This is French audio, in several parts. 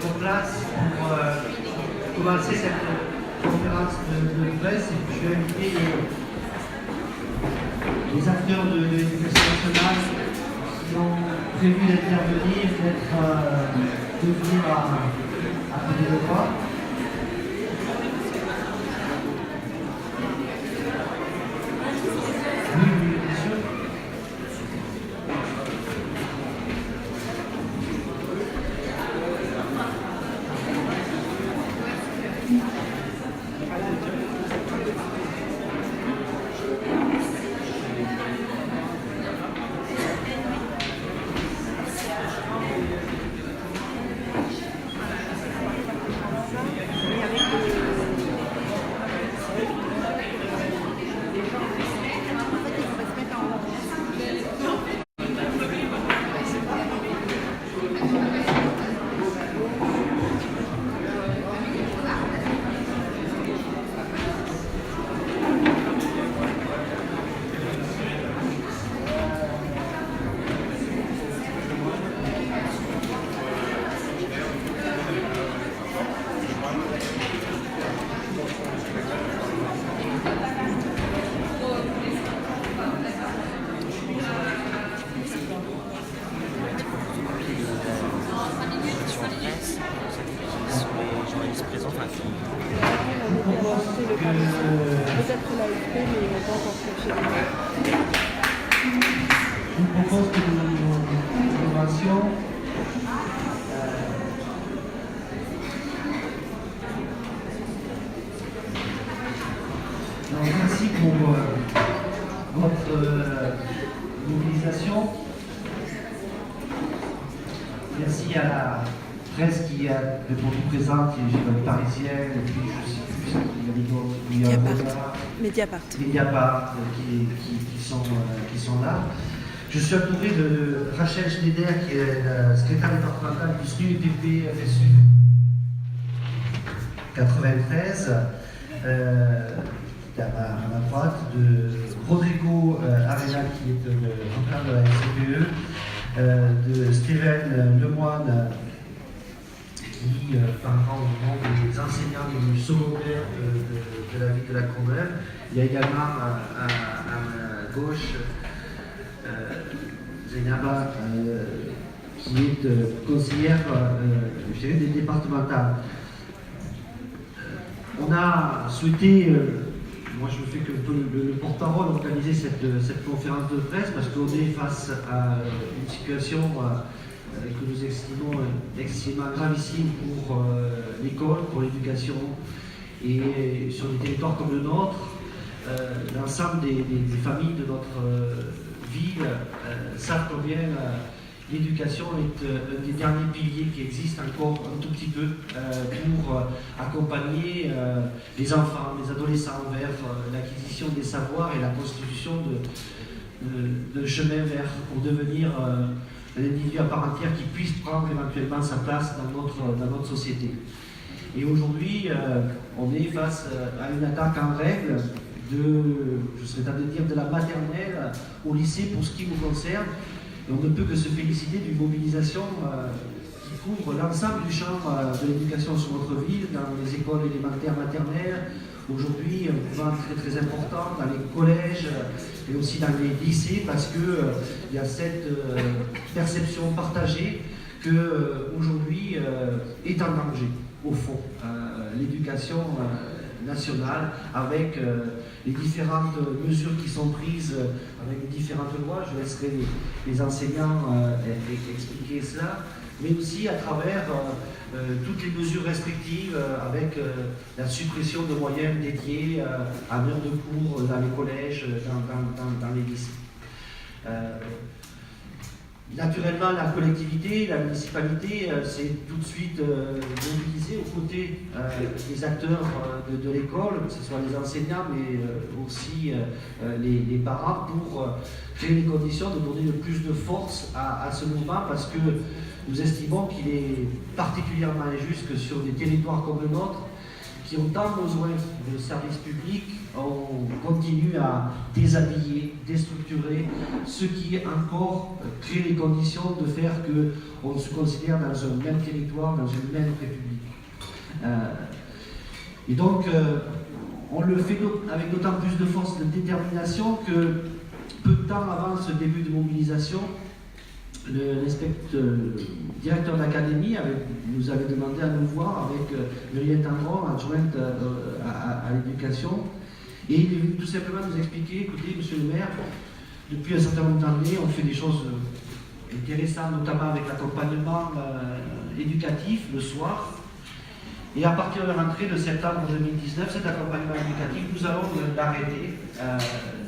votre place pour commencer cette conférence de presse. Et puis je vais inviter les acteurs de l'éducation nationale qui ont prévu d'intervenir, de venir à côté de moi. Oui, bien sûr. Je vous propose que nous commencions. Merci pour votre mobilisation. Merci à la presse qui a répondu présente, les Parisiens, et puis je ne sais plus il y a Mediapart qui sont là. Je suis entouré de Rachel Schneider, qui est la secrétaire départementale du SNUIPP FSU 93, à ma droite, de Rodrigo Arena, qui est le représentant de la SCPE, de Stéphane Lemoine, qui parlera au nom des enseignants du secondaire de la ville de la Courneuve. Il y a également à ma gauche Zainaba, qui est conseillère des départementales. On a souhaité, moi je me fais que le porte-parole, organiser cette conférence de presse parce qu'on est face à une situation que nous estimons extrêmement gravissime pour l'école, pour l'éducation, et sur des territoires comme le nôtre, l'ensemble des familles de notre ville savent combien l'éducation est un des derniers piliers qui existe encore un tout petit peu pour accompagner les enfants, les adolescents vers l'acquisition des savoirs et la constitution de chemin vers pour devenir un individu à part entière qui puisse prendre éventuellement sa place dans notre société. Et aujourd'hui, on est face à une attaque en règle je serais tenté de dire, de la maternelle au lycée pour ce qui nous concerne. Et on ne peut que se féliciter d'une mobilisation qui couvre l'ensemble du champ de l'éducation sur notre ville, dans les écoles élémentaires, maternelles, aujourd'hui un mouvement très très important dans les collèges et aussi dans les lycées, parce qu'il y a cette perception partagée qu'aujourd'hui est en danger, au fond, l'éducation nationale, avec les différentes mesures qui sont prises, avec les différentes lois. Je laisserai les enseignants expliquer cela, mais aussi à travers toutes les mesures restrictives, avec la suppression de moyens dédiés à l'heure de cours dans les collèges, dans les lycées. Naturellement, la collectivité, la municipalité s'est tout de suite mobilisée aux côtés des acteurs de l'école, que ce soit les enseignants, mais aussi les parents, pour créer les conditions de donner le plus de force à ce mouvement, parce que nous estimons qu'il est particulièrement injuste que sur des territoires comme le nôtre, qui ont tant besoin de services publics, on continue à déshabiller, déstructurer, ce qui encore crée les conditions de faire qu'on se considère dans un même territoire, dans une même république. Et donc, on le fait avec d'autant plus de force et de détermination que peu de temps avant ce début de mobilisation, le directeur d'académie nous avait demandé à nous voir avec Muriel Tendron, adjointe à l'éducation, et il est venu tout simplement nous expliquer, écoutez, monsieur le maire, depuis un certain nombre d'années, on fait des choses intéressantes, notamment avec l'accompagnement éducatif le soir. Et à partir de la rentrée de septembre 2019, cet accompagnement éducatif, nous allons l'arrêter.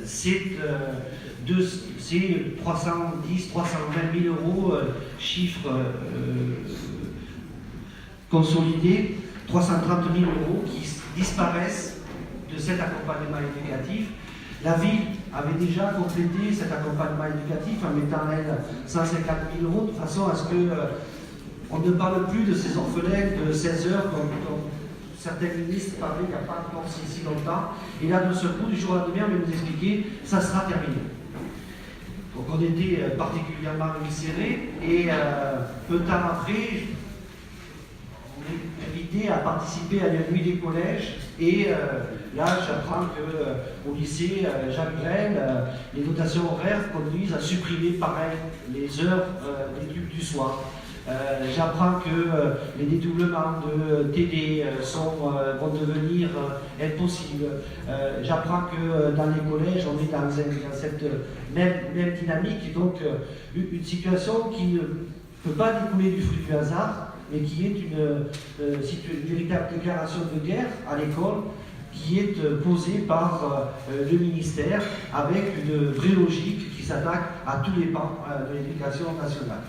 C'est 310, 320 000 euros, chiffre consolidé, 330 000 euros qui disparaissent de cet accompagnement éducatif. La ville avait déjà complété cet accompagnement éducatif en mettant elle 150 000 euros, de façon à ce que on ne parle plus de ces orphelins de 16 heures comme certains ministres parlaient il n'y a pas encore si longtemps. Et là, de ce coup, du jour au lendemain, on va nous expliquer ça sera terminé. Donc on était particulièrement ulcérés et peu de temps après, on est invité à participer à la nuit des collèges et là, j'apprends qu'au lycée Jacques Brel, les dotations horaires conduisent à supprimer pareil les heures d'études du soir. J'apprends que les dédoublements de TD vont devenir impossibles. J'apprends que dans les collèges, on est dans cette même dynamique, et donc une situation qui ne peut pas découler du fruit du hasard, mais qui est une véritable déclaration de guerre à l'école, qui est posée par le ministère avec une vraie logique qui s'attaque à tous les pans de l'éducation nationale.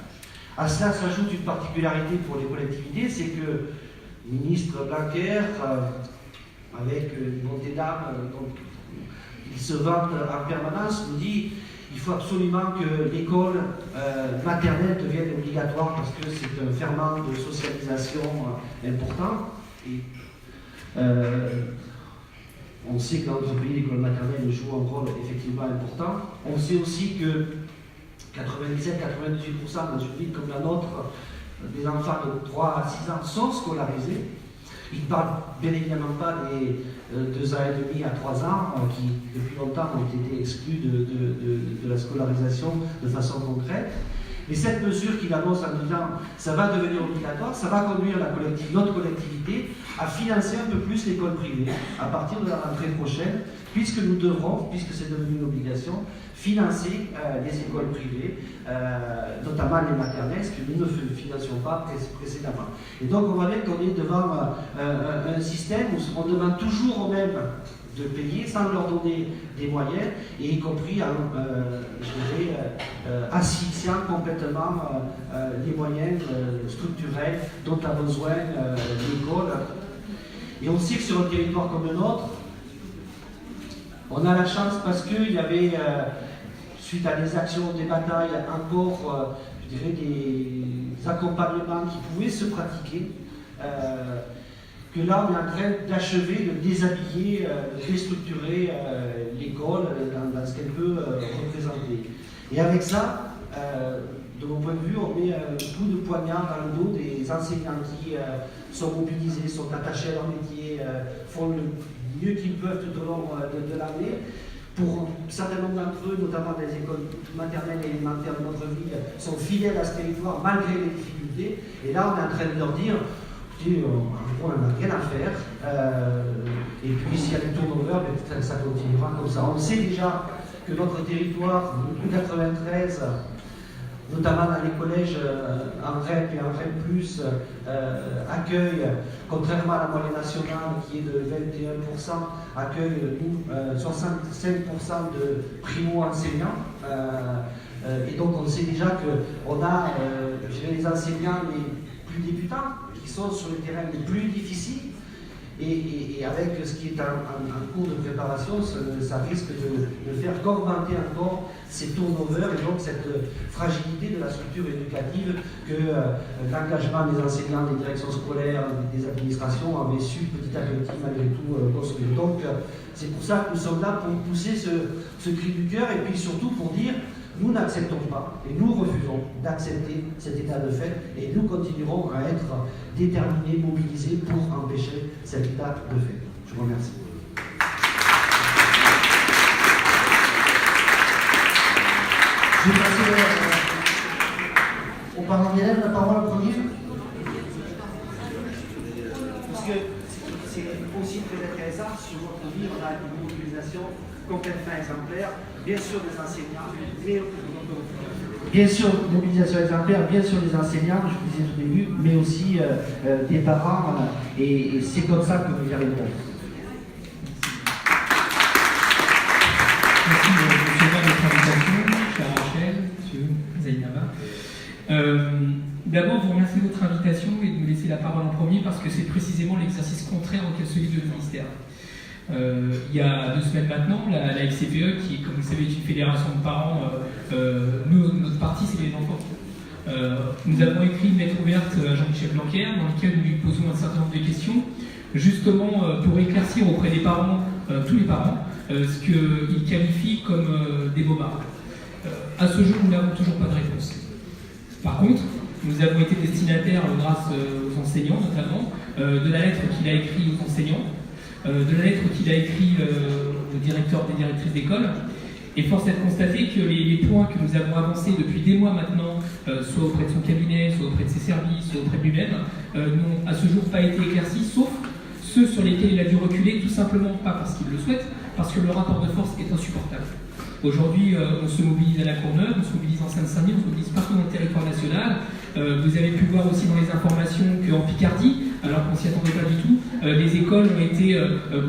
À cela s'ajoute une particularité pour les collectivités, c'est que le ministre Blanquer, avec une montée d'âme, il se vante en permanence, nous dit qu'il faut absolument que l'école maternelle devienne obligatoire parce que c'est un ferment de socialisation important. Et, on sait que dans notre pays, l'école maternelle joue un rôle effectivement important. On sait aussi que 97-98% dans une ville comme la nôtre, des enfants de 3 à 6 ans sont scolarisés. Ils ne parlent bien évidemment pas des 2 ans et demi à 3 ans qui, depuis longtemps, ont été exclus de la scolarisation de façon concrète. Mais cette mesure qu'il annonce en disant ça va devenir obligatoire, ça va conduire notre collectivité à financer un peu plus l'école privée à partir de la rentrée prochaine, puisque nous devrons, puisque c'est devenu une obligation, financer les écoles privées, notamment les maternelles, ce que nous ne financions pas précédemment. Et donc on va bien qu'on est devant un système où on demande toujours aux mêmes de payer sans leur donner des moyens, et y compris en asphyxiant complètement les moyens structurels dont a besoin l'école. Et on sait que sur un territoire comme le nôtre, on a la chance parce qu'il y avait, suite à des actions, des batailles, encore, je dirais, des accompagnements qui pouvaient se pratiquer. Que là, on est en train d'achever, de déshabiller, de déstructurer l'école dans ce qu'elle peut représenter. Et avec ça, de mon point de vue, on met un coup de poignard dans le dos des enseignants qui sont mobilisés, sont attachés à leur métier, font le mieux qu'ils peuvent tout au long de l'année. Pour un certain nombre d'entre eux, notamment des écoles maternelles et élémentaires de notre ville, sont fidèles à ce territoire malgré les difficultés. Et là, on est en train de leur dire, on n'a rien à faire. Et puis, s'il y a des turnover, ça continuera comme ça. On sait déjà que notre territoire, depuis 1993, notamment dans les collèges en REP et en REP+, accueille, contrairement à la moyenne nationale qui est de 21%, accueille 65% de primo-enseignants. Et donc on sait déjà qu'on a les enseignants les plus débutants qui sont sur les terrains les plus difficiles. Et avec ce qui est en cours de préparation, ça risque de faire qu'augmenter encore ces turnovers et donc cette fragilité de la structure éducative que l'engagement des enseignants, des directions scolaires, des administrations avait su petit à petit malgré tout construire. Donc c'est pour ça que nous sommes là pour pousser ce cri du cœur et puis surtout pour dire nous n'acceptons pas et nous refusons d'accepter cet état de fait et nous continuerons à être déterminés, mobilisés pour empêcher cet état de fait. Je vous remercie. Je vais passer aux parents d'élèves la parole en premier. Parce que c'est aussi très intéressant, sur votre livre, on a une mobilisation complètement exemplaire, bien sûr des enseignants, mais bien sûr, mobilisation exemplaire, bien sûr des enseignants, je vous disais au début, mais aussi des parents, et c'est comme ça que nous y arriverons. Merci de votre invitation, cher Rachel, monsieur Zainaba. D'abord, vous remercier de votre invitation et de me laisser la parole en premier parce que c'est précisément l'exercice contraire auquel se livre le ministère. Il y a 2 semaines maintenant, la FCPE, qui, comme vous le savez, est une fédération de parents, notre parti, c'est les enfants. Nous avons écrit une lettre ouverte à Jean-Michel Blanquer, dans laquelle nous lui posons un certain nombre de questions, justement pour éclaircir auprès des parents, tous les parents, ce qu'ils qualifient comme des bobards. À ce jour, nous n'avons toujours pas de réponse. Par contre, nous avons été destinataires, grâce aux enseignants notamment, de la lettre qu'il a écrite aux enseignants, de la lettre qu'il a écrite au directeur des directrices d'école. Et force est de constater que les points que nous avons avancés depuis des mois maintenant, soit auprès de son cabinet, soit auprès de ses services, soit auprès de lui-même, n'ont à ce jour pas été éclaircis, sauf ceux sur lesquels il a dû reculer, tout simplement pas parce qu'il le souhaite, parce que le rapport de force est insupportable. Aujourd'hui, on se mobilise à la Courneuve, on se mobilise en Seine-Saint-Denis, on se mobilise partout dans le territoire national. Vous avez pu voir aussi dans les informations qu'en Picardie, alors qu'on ne s'y attendait pas du tout, les écoles ont été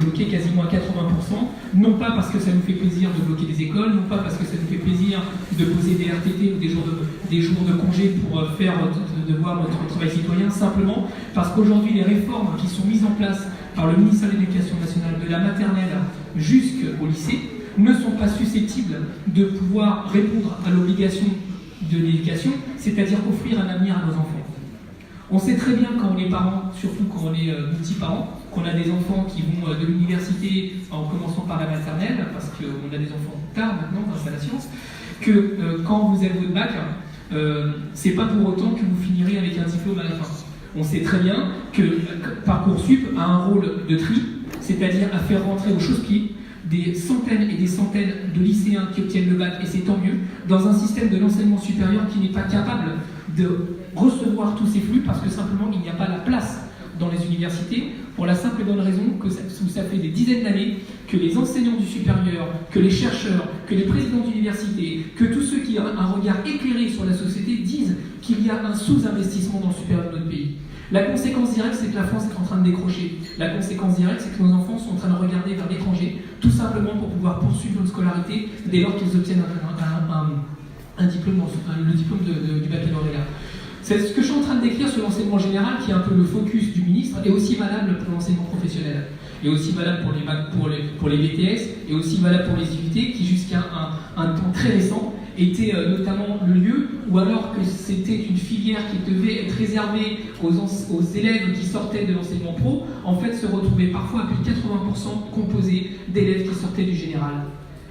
bloquées quasiment à 80%, non pas parce que ça nous fait plaisir de bloquer des écoles, non pas parce que ça nous fait plaisir de poser des RTT ou des jours de congé pour faire devoir notre travail citoyen, simplement parce qu'aujourd'hui les réformes qui sont mises en place par le ministère de l'Éducation nationale, de la maternelle jusqu'au lycée, ne sont pas susceptibles de pouvoir répondre à l'obligation de l'éducation, c'est-à-dire offrir un avenir à nos enfants. On sait très bien quand on est parent, surtout quand on est multi-parents, qu'on a des enfants qui vont de l'université en commençant par la maternelle, parce qu'on a des enfants tard maintenant grâce à la science, que quand vous avez votre bac, c'est pas pour autant que vous finirez avec un diplôme à la fin. On sait très bien que Parcoursup a un rôle de tri, c'est-à-dire à faire rentrer au chausse-pied des centaines et des centaines de lycéens qui obtiennent le bac, et c'est tant mieux, dans un système de l'enseignement supérieur qui n'est pas capable de recevoir tous ces flux parce que simplement il n'y a pas la place dans les universités, pour la simple et bonne raison que ça fait des dizaines d'années que les enseignants du supérieur, que les chercheurs, que les présidents d'université, que tous ceux qui ont un regard éclairé sur la société disent qu'il y a un sous-investissement dans le supérieur de notre pays. La conséquence directe, c'est que la France est en train de décrocher. La conséquence directe, c'est que nos enfants sont en train de regarder vers l'étranger, tout simplement pour pouvoir poursuivre une scolarité dès lors qu'ils obtiennent un diplôme, le diplôme du baccalauréat. C'est ce que je suis en train de décrire sur l'enseignement général, qui est un peu le focus du ministre, et aussi valable pour l'enseignement professionnel, et aussi valable pour les BTS, et aussi valable pour les IUT, qui jusqu'à un temps très récent était notamment le lieu où, alors que c'était une filière qui devait être réservée aux élèves qui sortaient de l'enseignement pro, en fait se retrouvait parfois à plus de 80% composé d'élèves qui sortaient du général.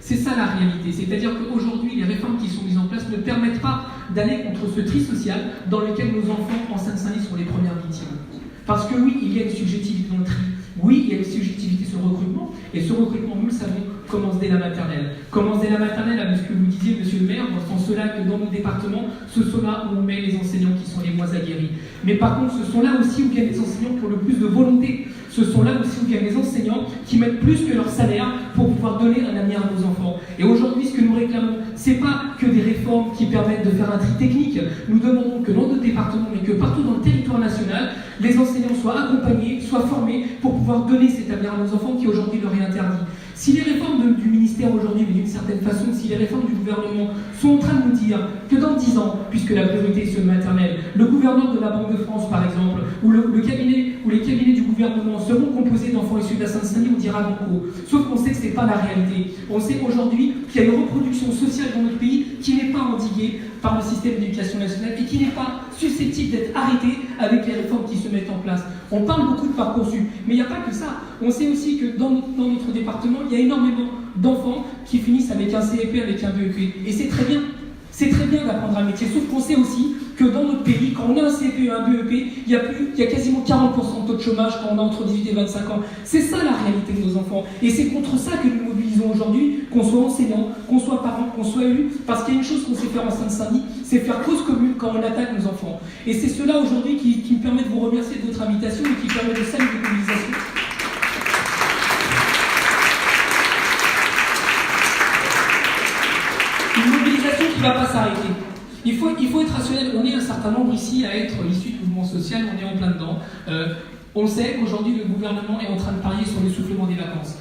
C'est ça la réalité, c'est-à-dire qu'aujourd'hui les réformes qui sont mises en place ne permettent pas d'aller contre ce tri social dans lequel nos enfants en Seine-Saint-Denis sont les premières victimes. Parce que oui, il y a une subjectivité dans le tri, oui, il y a une subjectivité sur le recrutement, et ce recrutement, nous le savons, commence dès la maternelle. Commence dès la maternelle avec ce que vous disiez, monsieur le maire, dans ce sens-là que dans nos départements, ce sont là où on met les enseignants qui sont les moins aguerris. Mais par contre, ce sont là aussi où viennent les enseignants qui ont le plus de volonté. Ce sont là aussi où viennent les enseignants qui mettent plus que leur salaire pour pouvoir donner un avenir à nos enfants. Et aujourd'hui, ce que nous réclamons, c'est pas que des réformes qui permettent de faire un tri technique. Nous demandons que dans notre département, mais que partout dans le territoire national, les enseignants soient accompagnés, soient formés pour pouvoir donner cet avenir à nos enfants qui aujourd'hui leur est interdit. Si les réformes du ministère aujourd'hui, mais d'une certaine façon, si les réformes du gouvernement sont en train de nous dire que dans 10 ans, puisque la priorité est sur le maternel, le gouverneur de la Banque de France, par exemple, ou le cabinet ou les cabinets du gouvernement seront composés d'enfants issus de la Seine-Saint-Denis, on dira beaucoup. Sauf qu'on sait que ce n'est pas la réalité. On sait aujourd'hui qu'il y a une reproduction sociale dans notre pays qui n'est pas endiguée par le système d'éducation nationale et qui n'est pas susceptible d'être arrêtée avec les réformes qui se mettent en place. On parle beaucoup de Parcoursup, mais il n'y a pas que ça. On sait aussi que dans notre département, il y a énormément d'enfants qui finissent avec un CEP, avec un BEP. Et c'est très bien. C'est très bien d'apprendre un métier, sauf qu'on sait aussi que dans notre pays, quand on a un CEP et un BEP, il y a quasiment 40% de taux de chômage quand on a entre 18 et 25 ans. C'est ça la réalité de nos enfants. Et c'est contre ça que nous mobilisons aujourd'hui, qu'on soit enseignants, qu'on soit parents, qu'on soit élus, parce qu'il y a une chose qu'on sait faire en Seine-Saint-Denis, c'est faire cause commune quand on attaque nos enfants. Et c'est cela aujourd'hui qui me permet de vous remercier de votre invitation et qui permet de saluer votre mobilisation. Une mobilisation qui ne va pas s'arrêter. Il faut être rationnel. On est un certain nombre ici à être issus du mouvement social, on est en plein dedans. On sait qu'aujourd'hui le gouvernement est en train de parier sur l'essoufflement des vacances.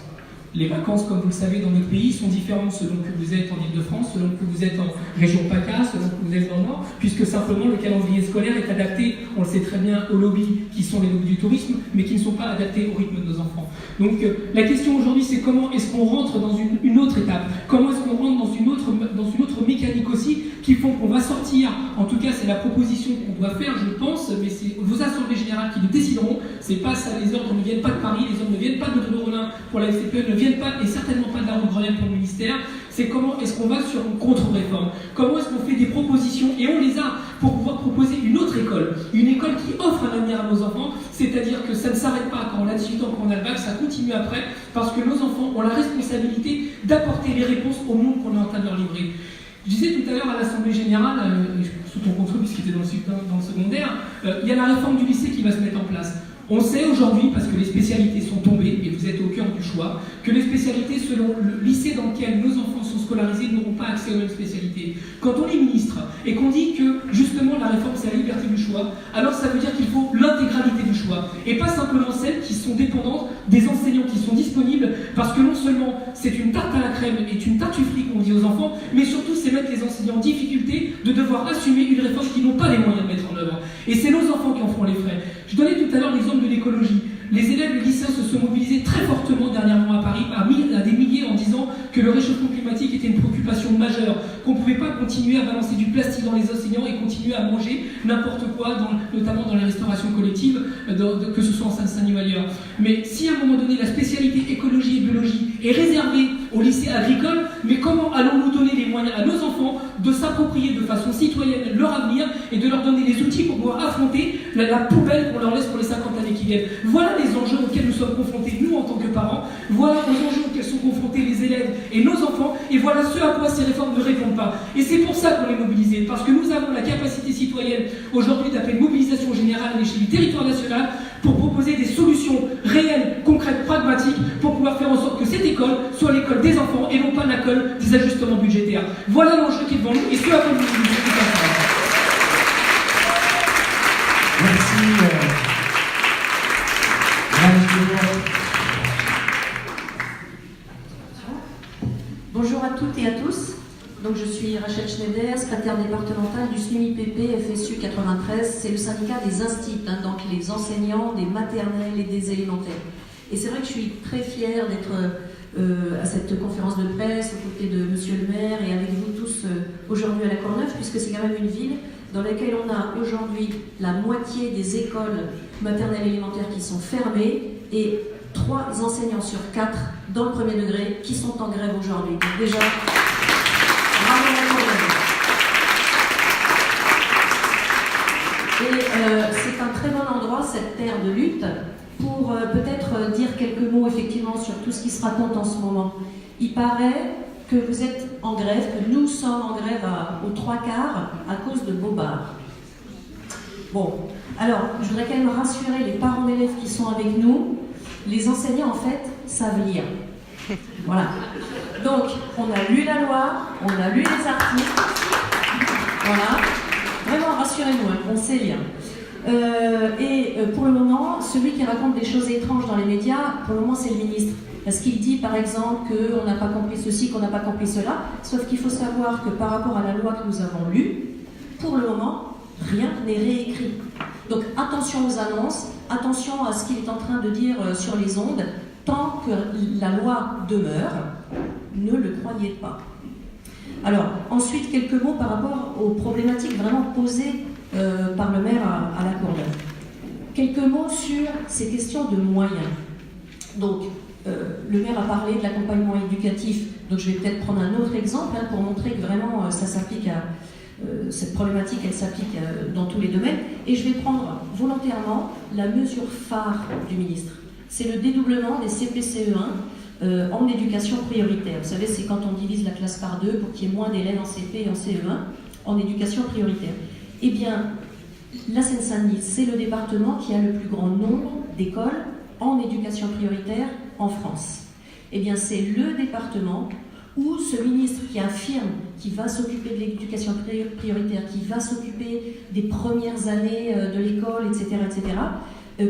Les vacances, comme vous le savez, dans notre pays sont différentes selon que vous êtes en Ile-de-France, selon que vous êtes en région PACA, selon que vous êtes dans le Nord, puisque simplement le calendrier scolaire est adapté, on le sait très bien, aux lobbies qui sont les lobbies du tourisme, mais qui ne sont pas adaptés au rythme de nos enfants. Donc la question aujourd'hui, c'est comment est-ce qu'on rentre dans une autre étape? Comment est-ce qu'on rentre dans une autre mécanique aussi, qui font qu'on va sortir, en tout cas c'est la proposition qu'on doit faire, je pense, mais c'est vos assemblées générales qui le décideront, c'est pas ça, les ordres ne viennent pas de Paris, les ordres ne viennent pas de Rollin pour la FCPE, ne viennent pas, et certainement pas de la route Grenelle pour le ministère, c'est comment est-ce qu'on va sur une contre-réforme, comment est-ce qu'on fait des propositions, et on les a, pour pouvoir proposer une autre école, une école qui offre un avenir à nos enfants, c'est-à-dire que ça ne s'arrête pas quand on a 18 ans, quand on a le bac, ça continue après, parce que nos enfants ont la responsabilité d'apporter les réponses au monde qu'on est en train de leur livrer. Je disais tout à l'heure à l'Assemblée Générale, sous ton contrôle puisqu'il était dans le secondaire, il y a la réforme du lycée qui va se mettre en place. On sait aujourd'hui, parce que les spécialités sont tombées, et vous êtes au cœur du choix, que les spécialités selon le lycée dans lequel nos enfants sont scolarisés n'auront pas accès aux mêmes spécialités. Quand on est ministre et qu'on dit que justement la réforme c'est la liberté du choix, alors ça veut dire qu'il faut l'intégralité du choix, et pas simplement celles qui sont dépendantes des enseignants qui sont disponibles, parce que non seulement c'est une tarte à la crème et une tartufferie qu'on dit aux enfants, mais surtout c'est mettre les enseignants en difficulté de devoir assumer une réforme qu'ils n'ont pas les moyens de mettre en œuvre. Et c'est nos enfants qui en feront les frais. Je donnais tout à l'heure l'exemple de l'écologie. Les élèves et lycéens se sont mobilisés très fortement dernièrement à Paris, à des milliers, en disant que le réchauffement climatique était une préoccupation majeure, qu'on ne pouvait pas continuer à balancer du plastique dans les océans et continuer à manger n'importe quoi, notamment dans les restaurations collectives, que ce soit en Seine-Saint-Denis ou ailleurs. Mais si à un moment donné la spécialité écologie et biologie est réservée au lycée agricole, mais comment allons-nous donner les moyens à nos enfants de s'approprier de façon citoyenne leur avenir et de leur donner les outils pour pouvoir affronter la poubelle qu'on leur laisse pour les 50 années qui viennent? Voilà les enjeux auxquels nous sommes confrontés, nous en tant que parents, voilà les enjeux auxquels sont confrontés les élèves et nos enfants, et voilà ce à quoi ces réformes ne répondent pas. Et c'est pour ça qu'on est mobilisés, parce que nous avons la capacité citoyenne aujourd'hui d'appeler une mobilisation générale à l'échelle du territoire national pour proposer des solutions réelles, concrètes, pragmatiques, pour pouvoir faire en sorte que cette école soit l'école des enfants et non pas l'école des ajustements budgétaires. Voilà l'enjeu qui est devant nous et ce à quoi nous nous mobilisons tout à l'heure. Merci. Bonjour à toutes et à tous. Donc je suis Rachel Schneider, secrétaire départementale du SNUIPP FSU 93. C'est le syndicat des instituts, donc les enseignants des maternelles et des élémentaires. Et c'est vrai que je suis très fière d'être à cette conférence de presse aux côtés de Monsieur le maire et avec vous tous aujourd'hui à la Courneuve, puisque c'est quand même une ville dans laquelle on a aujourd'hui la moitié des écoles maternelles et élémentaires qui sont fermées et 3 enseignants sur 4 dans le premier degré qui sont en grève aujourd'hui. Donc déjà, bravo à la Courneuve. Et c'est un très bon endroit, cette terre de lutte, pour peut-être dire quelques mots effectivement sur tout ce qui se raconte en ce moment. Il paraît que vous êtes en grève, que nous sommes en grève aux 3/4 à cause de Bobard. Bon, alors je voudrais quand même rassurer les parents d'élèves qui sont avec nous. Les enseignants en fait savent lire. Voilà. Donc on a lu la loi, on a lu les articles. Voilà. Vraiment rassurez-nous, hein, on sait lire. Pour le moment, celui qui raconte des choses étranges dans les médias, pour le moment c'est le ministre. Parce qu'il dit par exemple qu'on n'a pas compris ceci, qu'on n'a pas compris cela. Sauf qu'il faut savoir que par rapport à la loi que nous avons lue, pour le moment, rien n'est réécrit. Donc attention aux annonces, attention à ce qu'il est en train de dire sur les ondes, tant que la loi demeure, ne le croyez pas. Alors, ensuite, quelques mots par rapport aux problématiques vraiment posées par le maire à La Courneuve. Quelques mots sur ces questions de moyens. Donc, le maire a parlé de l'accompagnement éducatif, donc je vais peut-être prendre un autre exemple pour montrer que vraiment ça s'applique à... cette problématique, elle s'applique dans tous les domaines. Et je vais prendre volontairement la mesure phare du ministre. C'est le dédoublement des CP-CE1 en éducation prioritaire. Vous savez, c'est quand on divise la classe par deux pour qu'il y ait moins d'élèves en CP et en CE1 en éducation prioritaire. Eh bien, la Seine-Saint-Denis, c'est le département qui a le plus grand nombre d'écoles en éducation prioritaire en France. Eh bien, c'est le département où ce ministre qui affirme qu'il va s'occuper de l'éducation prioritaire, qui va s'occuper des premières années de l'école, etc.,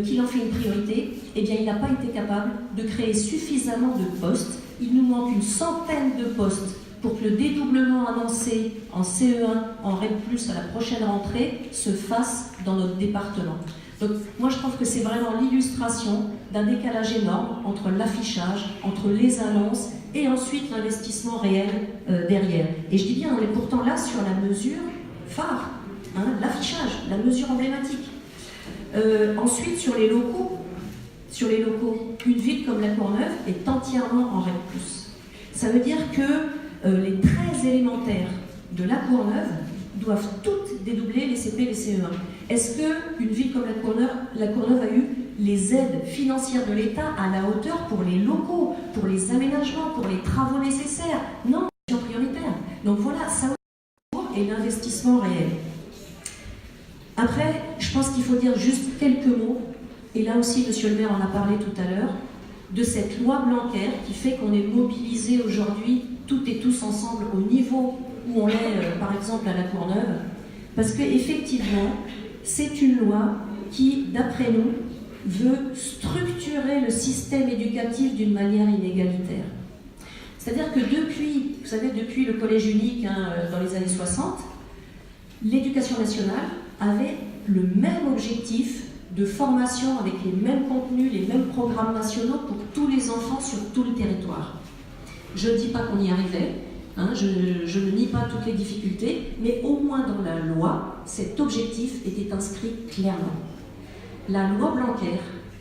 qu'il en fait une priorité, eh bien, il n'a pas été capable de créer suffisamment de postes. Il nous manque une centaine de postes pour que le dédoublement annoncé en CE1, en REP+, à la prochaine rentrée, se fasse dans notre département. Donc, moi, je trouve que c'est vraiment l'illustration d'un décalage énorme entre l'affichage, entre les annonces et ensuite l'investissement réel derrière. Et je dis bien, on est pourtant là sur la mesure phare, l'affichage, la mesure emblématique. Ensuite, sur les locaux, une ville comme La Courneuve est entièrement en REP+. Ça veut dire que les 13 élémentaires de La Courneuve doivent toutes dédoubler les CP et les CE1. Est-ce qu'une ville comme La Courneuve a eu les aides financières de l'État à la hauteur pour les locaux, pour les aménagements, pour les travaux nécessaires? Non, c'est prioritaire. Donc voilà, ça aussi est l'investissement réel. Après, je pense qu'il faut dire juste quelques mots, et là aussi, monsieur le maire en a parlé tout à l'heure, de cette loi Blanquer qui fait qu'on est mobilisé aujourd'hui, toutes et tous ensemble, au niveau où on est, par exemple, à La Courneuve, parce qu'effectivement, c'est une loi qui, d'après nous, veut structurer le système éducatif d'une manière inégalitaire. C'est-à-dire que depuis, vous savez, depuis le collège unique dans les années 60, l'éducation nationale avait le même objectif de formation avec les mêmes contenus, les mêmes programmes nationaux pour tous les enfants sur tout le territoire. Je ne dis pas qu'on y arrivait, je ne nie pas toutes les difficultés, mais au moins dans la loi, cet objectif était inscrit clairement. La loi Blanquer,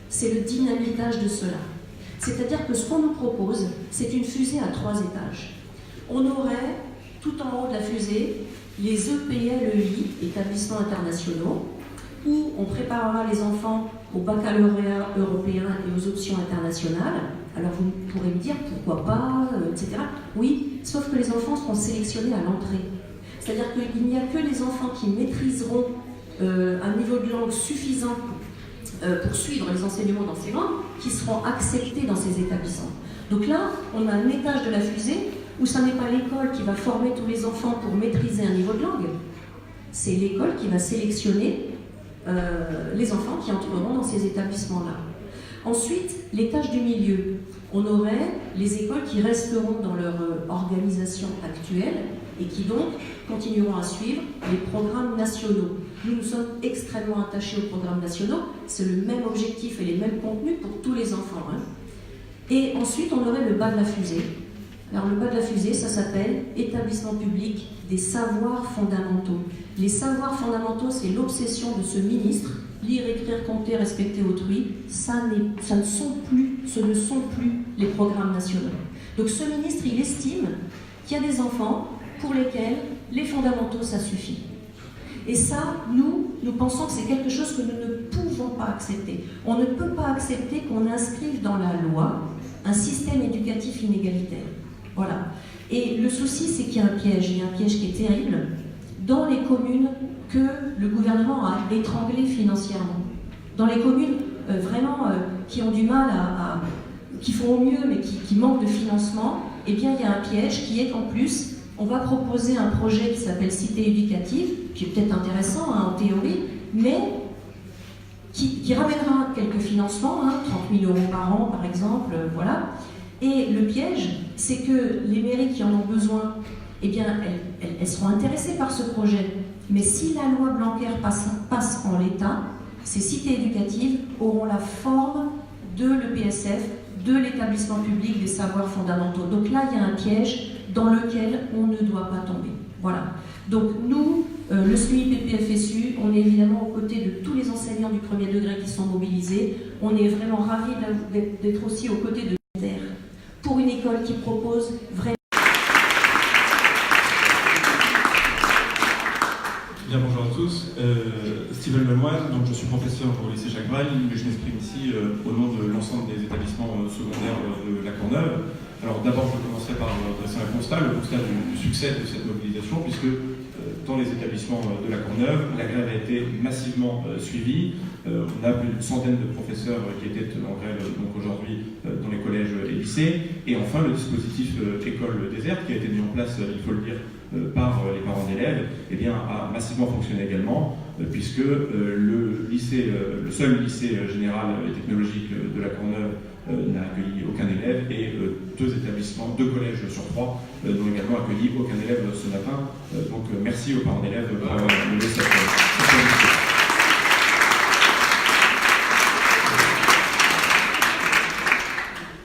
c'est le dynamitage de cela. C'est-à-dire que ce qu'on nous propose, c'est une fusée à 3 étages. On aurait, tout en haut de la fusée, les EPLEI, établissements internationaux, où on préparera les enfants au baccalauréat européen et aux options internationales. Alors vous pourrez me dire pourquoi pas, etc. Oui, sauf que les enfants seront sélectionnés à l'entrée. C'est-à-dire qu'il n'y a que les enfants qui maîtriseront un niveau de langue suffisant pour suivre les enseignements dans ces langues qui seront acceptés dans ces établissements. Donc là, on a un étage de la fusée où ce n'est pas l'école qui va former tous les enfants pour maîtriser un niveau de langue, c'est l'école qui va sélectionner les enfants qui entreront dans ces établissements-là. Ensuite, l'étage du milieu. On aurait les écoles qui resteront dans leur organisation actuelle et qui donc continueront à suivre les programmes nationaux. Nous sommes extrêmement attachés aux programmes nationaux, c'est le même objectif et les mêmes contenus pour tous les enfants. Et ensuite, on aurait le bas de la fusée. Alors le bas de la fusée, ça s'appelle établissement public des savoirs fondamentaux. Les savoirs fondamentaux, c'est l'obsession de ce ministre. Lire, écrire, compter, respecter autrui, ce ne sont plus les programmes nationaux. Donc ce ministre, il estime qu'il y a des enfants pour lesquels les fondamentaux, ça suffit. Et ça, nous pensons que c'est quelque chose que nous ne pouvons pas accepter. On ne peut pas accepter qu'on inscrive dans la loi un système éducatif inégalitaire. Voilà. Et le souci, c'est qu'il y a un piège, il y a un piège qui est terrible dans les communes que le gouvernement a étranglées financièrement. Dans les communes qui ont du mal qui font au mieux mais qui manquent de financement, eh bien il y a un piège qui est qu'en plus, on va proposer un projet qui s'appelle Cité éducative, qui est peut-être intéressant en théorie, mais qui ramènera quelques financements, 30 000 € par an par exemple, voilà. Et le piège, c'est que les mairies qui en ont besoin, eh bien, elles seront intéressées par ce projet. Mais si la loi Blanquer passe en l'état, ces cités éducatives auront la forme de l'EPSF, de l'établissement public des savoirs fondamentaux. Donc là, il y a un piège dans lequel on ne doit pas tomber. Voilà. Donc nous, le SNUI PPFSU, on est évidemment aux côtés de tous les enseignants du premier degré qui sont mobilisés. On est vraiment ravis d'être aussi aux côtés de l'ITER pour une école qui propose vraiment. Bien, bonjour à tous. Steven Lemoine, donc je suis professeur au lycée Jacques Brel, mais je m'exprime ici au nom de l'ensemble des établissements secondaires de la Courneuve. Alors d'abord, je commencerai par dresser un constat, le constat du succès de cette mobilisation, puisque dans les établissements de la Courneuve, la grève a été massivement suivie. On a plus d'une centaine de professeurs qui étaient en grève aujourd'hui dans les collèges et lycées. Et enfin, le dispositif école déserte, qui a été mis en place, il faut le dire, par les parents d'élèves, eh bien, a massivement fonctionné également, puisque le seul lycée général et technologique de la Courneuve n'a accueilli aucun élève, et deux collèges sur 3 n'ont également accueilli aucun élève ce matin. Donc merci aux parents d'élèves pour avoir mené cette mobilisation.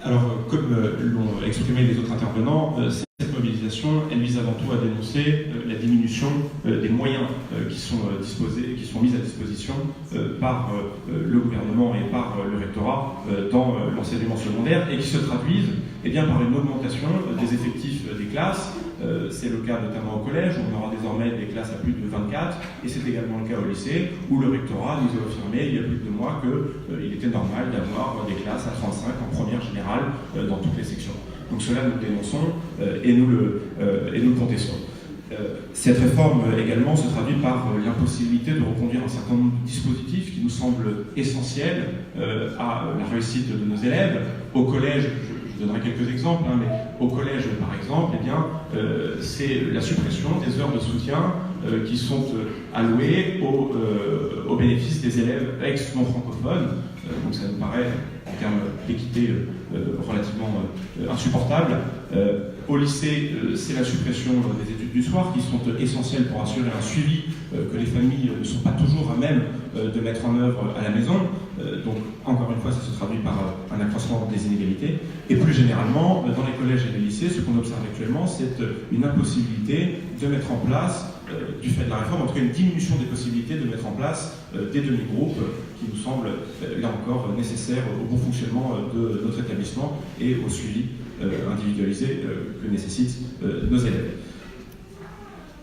Alors, comme l'ont exprimé les autres intervenants, cette mobilisation, elle vise avant tout à dénoncer la diminution des moyens qui sont mis à disposition par le gouvernement et par le rectorat dans l'enseignement secondaire, et qui se traduisent par une augmentation des effectifs des classes. C'est le cas notamment au collège, où on aura désormais des classes à plus de 24, et c'est également le cas au lycée, où le rectorat nous a affirmé il y a plus de 2 mois qu'il était normal d'avoir des classes à 35 en première générale dans toutes les sections. Donc cela, nous le dénonçons et nous le contestons. Cette réforme également se traduit par l'impossibilité de reconduire un certain nombre de dispositifs qui nous semblent essentiels à la réussite de nos élèves. Au collège, je donnerai quelques exemples, mais au collège, par exemple, c'est la suppression des heures de soutien qui sont allouées au bénéfice des élèves ex-non francophones. Donc ça nous paraît, en termes d'équité, relativement insupportable. Au lycée, c'est la suppression des études du soir, qui sont essentielles pour assurer un suivi que les familles ne sont pas toujours à même de mettre en œuvre à la maison. Donc, encore une fois, ça se traduit par un accroissement des inégalités. Et plus généralement, dans les collèges et les lycées, ce qu'on observe actuellement, c'est une impossibilité de mettre en place, du fait de la réforme, en tout cas une diminution des possibilités de mettre en place des demi-groupes qui nous semblent, là encore, nécessaires au bon fonctionnement de notre établissement et au suivi individualisé que nécessitent nos élèves.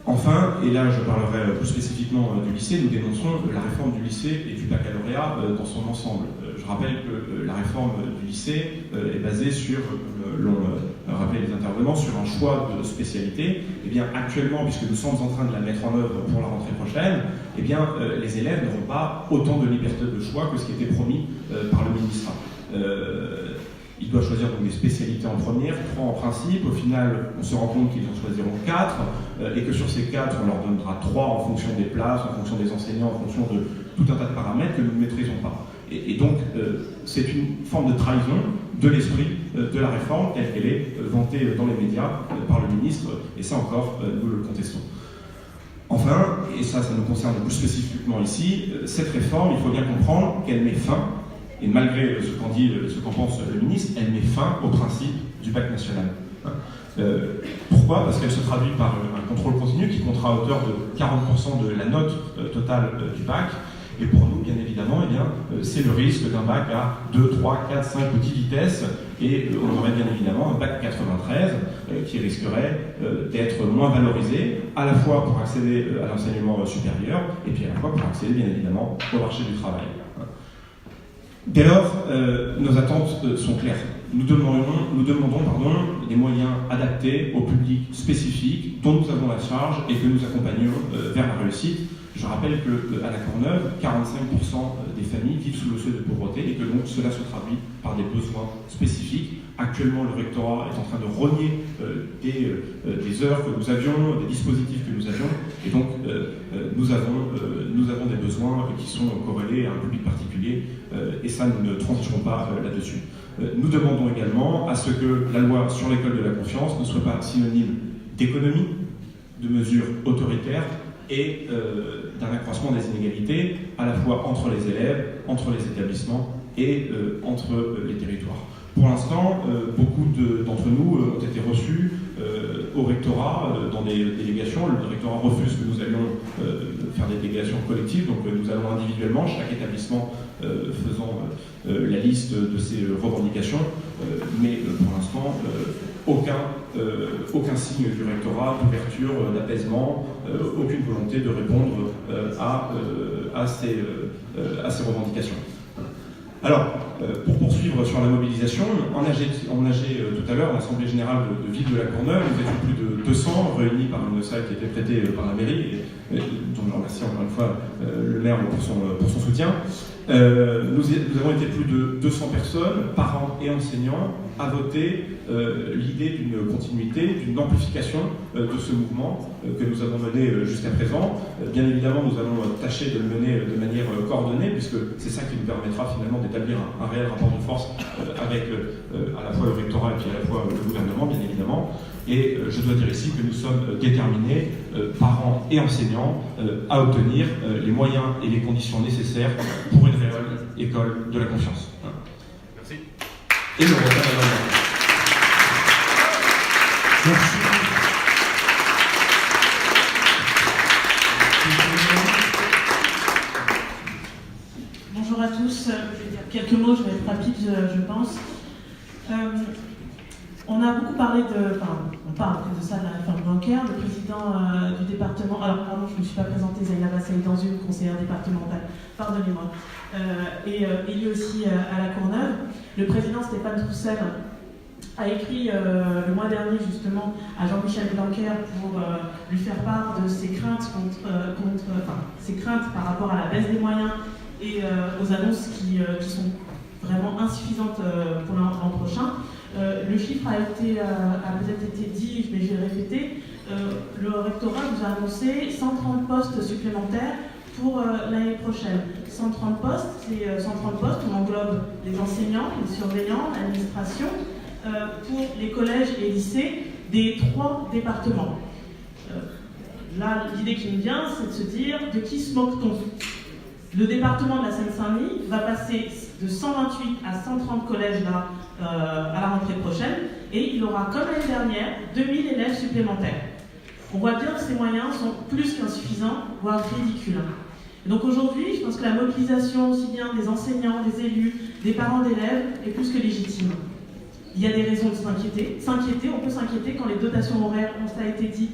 Enfin, et là je parlerai plus spécifiquement du lycée, nous dénonçons la réforme du lycée et du baccalauréat dans son ensemble. Je rappelle que la réforme du lycée est basée sur, l'ont rappelé les intervenants, sur un choix de spécialité. Et bien actuellement, puisque nous sommes en train de la mettre en œuvre pour la rentrée prochaine, et bien les élèves n'auront pas autant de liberté de choix que ce qui était promis par le ministre. Ils doivent choisir donc des spécialités en première, 3 en principe. Au final, on se rend compte qu'ils en choisiront 4, et que sur ces 4, on leur donnera 3 en fonction des places, en fonction des enseignants, en fonction de tout un tas de paramètres que nous ne maîtrisons pas. Et donc, c'est une forme de trahison de l'esprit de la réforme telle qu'elle est vantée dans les médias par le ministre, et ça encore, nous le contestons. Enfin, et ça nous concerne plus spécifiquement ici, cette réforme, il faut bien comprendre qu'elle met fin, et malgré ce qu'en pense le ministre, elle met fin au principe du bac national. Pourquoi ? Parce qu'elle se traduit par un contrôle continu qui comptera à hauteur de 40% de la note totale du bac. Et pour nous, bien évidemment, c'est le risque d'un bac à 2, 3, 4, 5 petites vitesses. Et on aurait bien évidemment un bac 93 qui risquerait d'être moins valorisé, à la fois pour accéder à l'enseignement supérieur, et puis à la fois pour accéder, bien évidemment, au marché du travail. Dès lors, nos attentes sont claires. Nous demandons des moyens adaptés au public spécifique dont nous avons la charge et que nous accompagnons vers la réussite. Je rappelle qu'à la Courneuve, 45% des familles vivent sous le seuil de pauvreté et que donc cela se traduit par des besoins spécifiques. Actuellement, le rectorat est en train de rogner des heures que nous avions, des dispositifs que nous avions, et donc nous avons des besoins qui sont corrélés à un public particulier, et ça, nous ne transigerons pas là-dessus. Nous demandons également à ce que la loi sur l'école de la confiance ne soit pas synonyme d'économie, de mesures autoritaires, et d'un accroissement des inégalités, à la fois entre les élèves, entre les établissements et entre les territoires. Pour l'instant, beaucoup d'entre nous ont été reçus au rectorat dans des délégations. Le rectorat refuse que nous allions faire des délégations collectives, donc nous allons individuellement, chaque établissement faisant la liste de ses revendications, mais pour l'instant, aucun signe du rectorat d'ouverture, d'apaisement, aucune volonté de répondre à ces revendications. Alors, pour poursuivre sur la mobilisation, en AG tout à l'heure, l'Assemblée Générale de Ville de la Courneuve, nous étions plus de 200 réunis par une salle qui était prêtée par la mairie, et dont je remercie encore une fois le maire pour son soutien. Nous avons été plus de 200 personnes, parents et enseignants, à voter l'idée d'une continuité, d'une amplification de ce mouvement que nous avons mené jusqu'à présent. Bien évidemment, nous allons tâcher de le mener de manière coordonnée, puisque c'est ça qui nous permettra finalement d'établir un réel rapport de force avec à la fois le rectorat et puis à la fois le gouvernement, bien évidemment. Et je dois dire ici que nous sommes déterminés, parents et enseignants, à obtenir les moyens et les conditions nécessaires pour une réelle école de la confiance. Merci. Et le retard à la Merci. Bonjour à tous. Je vais dire quelques mots, je vais être rapide, je pense. On a beaucoup parlé on parle de ça, de la réforme bancaire. Le président du département, alors pardon, je ne me suis pas présentée, Zainaba Saïd-Danzou, conseillère départementale, pardonnez-moi, et élue aussi à la Courneuve. Le président Stéphane Troussel a écrit le mois dernier justement à Jean-Michel Blanquer pour lui faire part de ses craintes ses craintes par rapport à la baisse des moyens et aux annonces qui sont vraiment insuffisantes pour l'an prochain. Le chiffre a peut-être été dit, mais je vais le répéter. Le rectorat nous a annoncé 130 postes supplémentaires pour l'année prochaine. 130 postes, c'est 130 postes, on englobe les enseignants, les surveillants, l'administration, pour les collèges et lycées des 3 départements. Là, l'idée qui me vient, c'est de se dire, de qui se moque-t-on ? Le département de la Seine-Saint-Denis va passer de 128 à 130 collèges là, à la rentrée prochaine, et il aura, comme l'année dernière, 2000 élèves supplémentaires. On voit bien que ces moyens sont plus qu'insuffisants, voire ridicules. Et donc aujourd'hui, je pense que la mobilisation aussi bien des enseignants, des élus, des parents d'élèves est plus que légitime. Il y a des raisons de s'inquiéter. On peut s'inquiéter quand les dotations horaires, comme ça a été dit,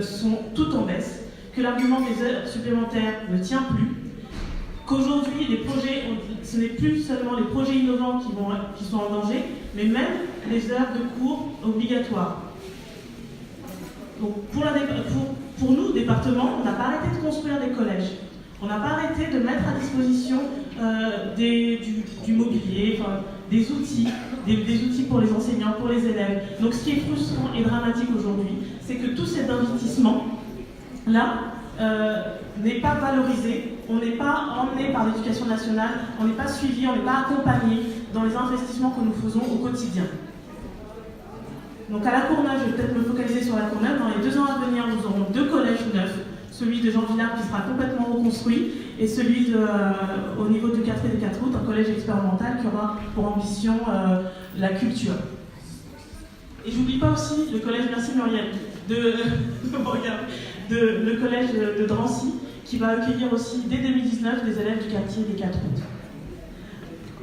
sont toutes en baisse, que l'argument des heures supplémentaires ne tient plus, qu'aujourd'hui, les projets, ce n'est plus seulement les projets innovants qui sont en danger, mais même les heures de cours obligatoires. Donc pour nous, département, on n'a pas arrêté de construire des collèges. On n'a pas arrêté de mettre à disposition du mobilier, des outils pour les enseignants, pour les élèves. Donc ce qui est frustrant et dramatique aujourd'hui, c'est que tout cet investissement-là n'est pas valorisé, on n'est pas emmené par l'éducation nationale, on n'est pas suivi, on n'est pas accompagné dans les investissements que nous faisons au quotidien. Donc à la Courneuve, je vais peut-être me focaliser sur la Courneuve. Dans les 2 ans à venir, nous aurons 2 collèges neufs, celui de Jean Villard qui sera complètement reconstruit et celui au niveau du 4 et des 4 août, un collège expérimental qui aura pour ambition la culture. Et j'oublie pas aussi le collège, merci Muriel, le collège de Drancy, qui va accueillir aussi dès 2019 des élèves du quartier des 4 août.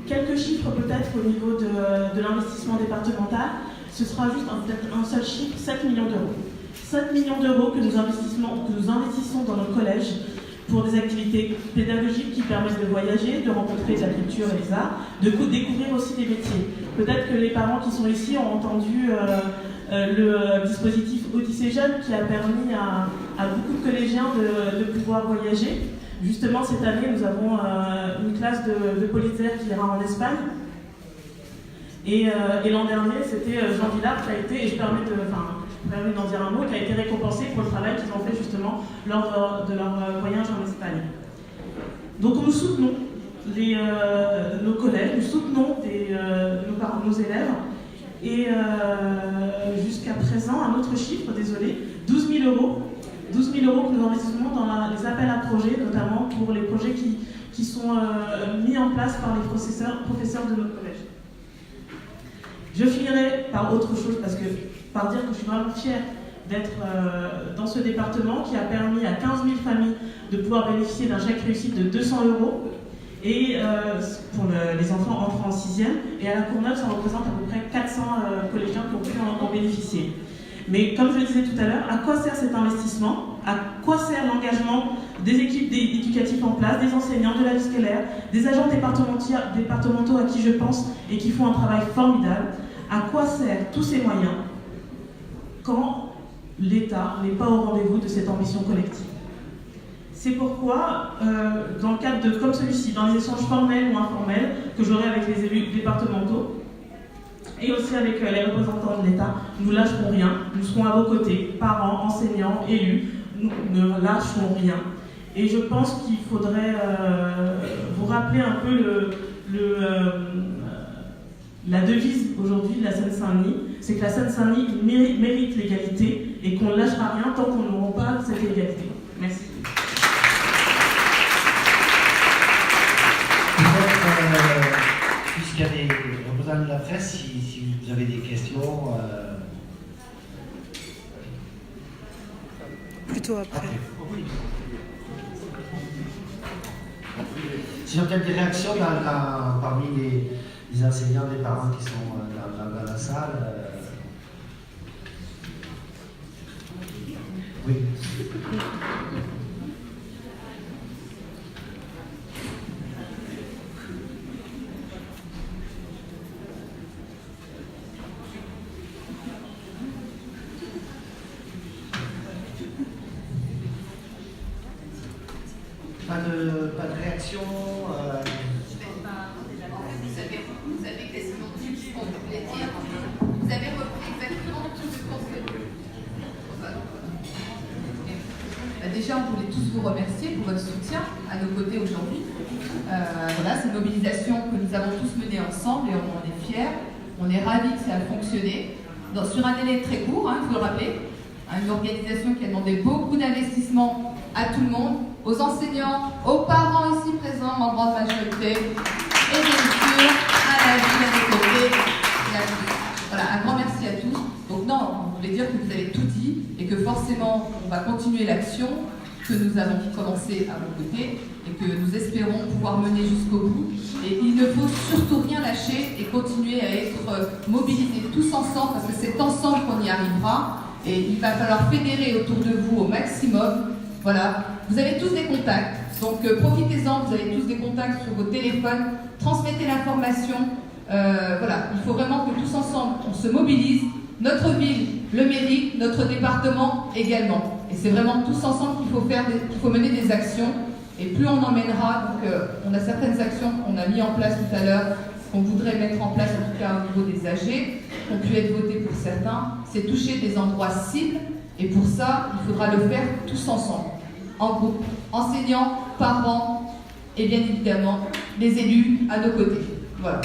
Quelques chiffres peut-être au niveau de l'investissement départemental. Ce sera juste un seul chiffre, 7 millions d'euros. 7 millions d'euros que nous investissons dans nos collèges pour des activités pédagogiques qui permettent de voyager, de rencontrer la culture et les arts, de découvrir aussi des métiers. Peut-être que les parents qui sont ici ont entendu le dispositif Odyssée Jeunes qui a permis à beaucoup de collégiens de pouvoir voyager. Justement, cette année, nous avons une classe de Politzer qui ira en Espagne. Et l'an dernier, c'était Jean Villard qui a été, et je permets d'en dire un mot, qui a été récompensé pour le travail qu'ils ont fait justement lors de leur voyage en Espagne. Donc nous soutenons nos collèges, nous soutenons nos élèves, et jusqu'à présent, un autre chiffre, désolé, 12 000 euros 12 000 € que nous investissons dans les appels à projets, notamment pour les projets qui sont mis en place par les professeurs de notre collège. Je finirai par autre chose, par dire que je suis vraiment fière d'être dans ce département qui a permis à 15 000 familles de pouvoir bénéficier d'un chèque réussite de 200 €, et pour les enfants entrant en 6e, et à la Courneuve, ça représente à peu près 400 collégiens qui ont pu en bénéficier. Mais comme je le disais tout à l'heure, à quoi sert cet investissement? À quoi sert l'engagement des équipes éducatives en place, des enseignants, de la vie scolaire, des agents départementaux à qui je pense et qui font un travail formidable? À quoi servent tous ces moyens quand l'État n'est pas au rendez-vous de cette ambition collective? C'est pourquoi, dans le cadre comme celui-ci, dans les échanges formels ou informels que j'aurai avec les élus départementaux, et aussi avec les représentants de l'État, nous ne lâcherons rien. Nous serons à vos côtés, parents, enseignants, élus, nous ne lâcherons rien. Et je pense qu'il faudrait vous rappeler un peu la devise aujourd'hui de la Seine-Saint-Denis, c'est que la Seine-Saint-Denis mérite l'égalité et qu'on ne lâchera rien tant qu'on n'aura pas cette égalité. Merci. Puisqu'il y a des représentants de la presse, si vous avez des questions... Plutôt après. Sinon, peut-être des réactions parmi les enseignants, les parents qui sont dans la salle. Oui. Pas de réaction Vous avez quasiment dit ce qu'on voulait dire. Vous avez repris exactement tout ce qu'on fait. Déjà, on voulait tous vous remercier pour votre soutien à nos côtés aujourd'hui. Voilà, c'est une mobilisation que nous avons tous menée ensemble et on en est fiers. On est ravis que ça a fonctionné. Sur un délai très court, il faut le rappeler. Une organisation qui a demandé beaucoup d'investissement à tout le monde, aux enseignants, aux parents ici présents en grande majorité, et bien sûr à la ville à nos côtés. Voilà, un grand merci à tous. Donc non, on voulait dire que vous avez tout dit et que forcément on va continuer l'action que nous avons commencé à vos côtés et que nous espérons pouvoir mener jusqu'au bout. Et il ne faut surtout rien lâcher et continuer à être mobilisés tous ensemble parce que c'est ensemble qu'on y arrivera. Et il va falloir fédérer autour de vous au maximum. Voilà, vous avez tous des contacts, donc profitez-en, vous avez tous des contacts sur vos téléphones, transmettez l'information. Voilà, il faut vraiment que tous ensemble, on se mobilise. Notre ville le mérite, notre département également. Et c'est vraiment tous ensemble qu'il faut mener des actions. Et plus on emmènera, donc on a certaines actions qu'on a mis en place tout à l'heure, qu'on voudrait mettre en place en tout cas au niveau des AG, qui ont pu être votés pour certains, c'est toucher des endroits cibles. Et pour ça, il faudra le faire tous ensemble, en groupe, enseignants, parents et bien évidemment les élus à nos côtés. Voilà.